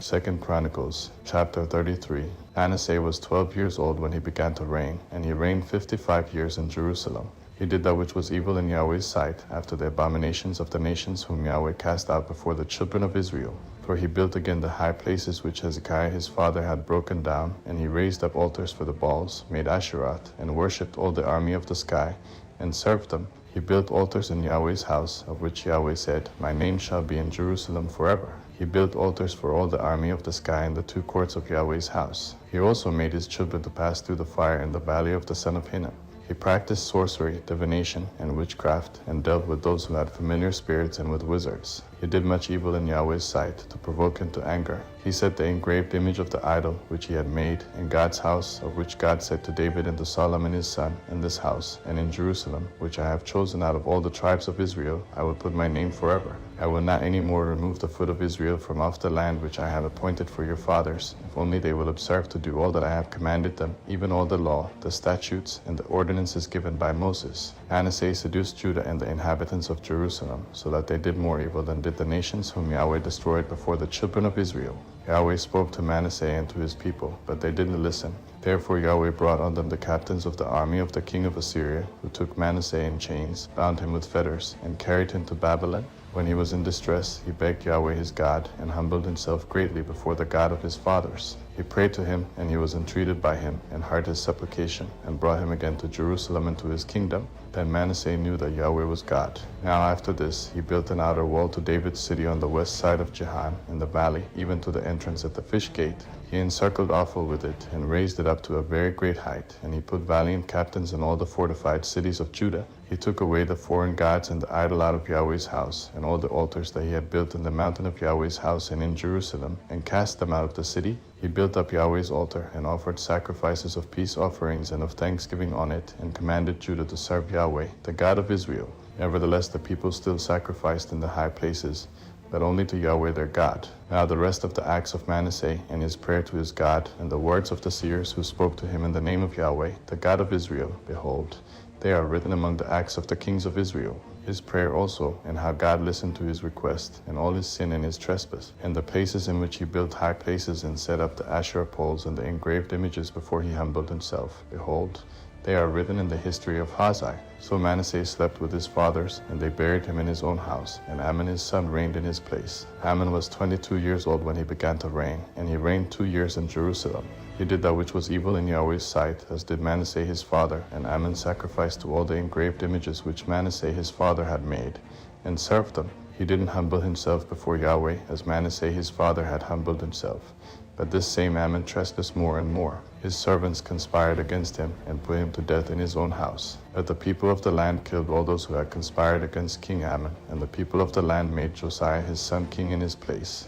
2 Chronicles, chapter 33. Manasseh was 12 years old when he began to reign, and he reigned 55 years in Jerusalem. He did that which was evil in Yahweh's sight, after the abominations of the nations whom Yahweh cast out before the children of Israel. For he built again the high places which Hezekiah his father had broken down, and he raised up altars for the Baals, made Asheroth, and worshipped all the army of the sky, and served them. He built altars in Yahweh's house, of which Yahweh said, My name shall be in Jerusalem forever. He built altars for all the army of the sky in the two courts of Yahweh's house. He also made his children to pass through the fire in the valley of the son of Hinnom. He practiced sorcery, divination, and witchcraft, and dealt with those who had familiar spirits and with wizards. He did much evil in Yahweh's sight, to provoke him to anger. He set the engraved image of the idol which he had made in God's house, of which God said to David and to Solomon his son, In this house and in Jerusalem, which I have chosen out of all the tribes of Israel, I will put my name forever. I will not any more remove the foot of Israel from off the land which I have appointed for your fathers, if only they will observe to do all that I have commanded them, even all the law, the statutes, and the ordinances given by Moses. Manasseh seduced Judah and the inhabitants of Jerusalem, so that they did more evil than did the nations whom Yahweh destroyed before the children of Israel. Yahweh spoke to Manasseh and to his people, but they didn't listen. Therefore Yahweh brought on them the captains of the army of the king of Assyria, who took Manasseh in chains, bound him with fetters, and carried him to Babylon. When he was in distress, he begged Yahweh his God, and humbled himself greatly before the God of his fathers. He prayed to him, and he was entreated by him, and heard his supplication, and brought him again to Jerusalem and to his kingdom. Then Manasseh knew that Yahweh was God. Now after this, he built an outer wall to David's city on the west side of Jehan, in the valley, even to the entrance at the fish gate. He encircled Ophel with it, and raised it up to a very great height, and he put valiant captains in all the fortified cities of Judah. He took away the foreign gods and the idol out of Yahweh's house, and all the altars that he had built in the mountain of Yahweh's house and in Jerusalem, and cast them out of the city. He built up Yahweh's altar, and offered sacrifices of peace offerings and of thanksgiving on it, and commanded Judah to serve Yahweh, the God of Israel. Nevertheless the people still sacrificed in the high places, but only to Yahweh their God. Now the rest of the acts of Manasseh, and his prayer to his God, and the words of the seers who spoke to him in the name of Yahweh, the God of Israel, behold, they are written among the acts of the kings of Israel. His prayer also, and how God listened to his request, and all his sin and his trespass, and the places in which he built high places and set up the Asherah poles and the engraved images before he humbled himself. Behold, they are written in the history of Hazai. So Manasseh slept with his fathers, and they buried him in his own house, and Amon his son reigned in his place. Amon was 22 years old when he began to reign, and he reigned 2 years in Jerusalem. He did that which was evil in Yahweh's sight, as did Manasseh his father, and Amon sacrificed to all the engraved images which Manasseh his father had made, and served them. He didn't humble himself before Yahweh, as Manasseh his father had humbled himself. But this same Amon trespassed more and more. His servants conspired against him, and put him to death in his own house. But the people of the land killed all those who had conspired against King Amon, and the people of the land made Josiah his son king in his place.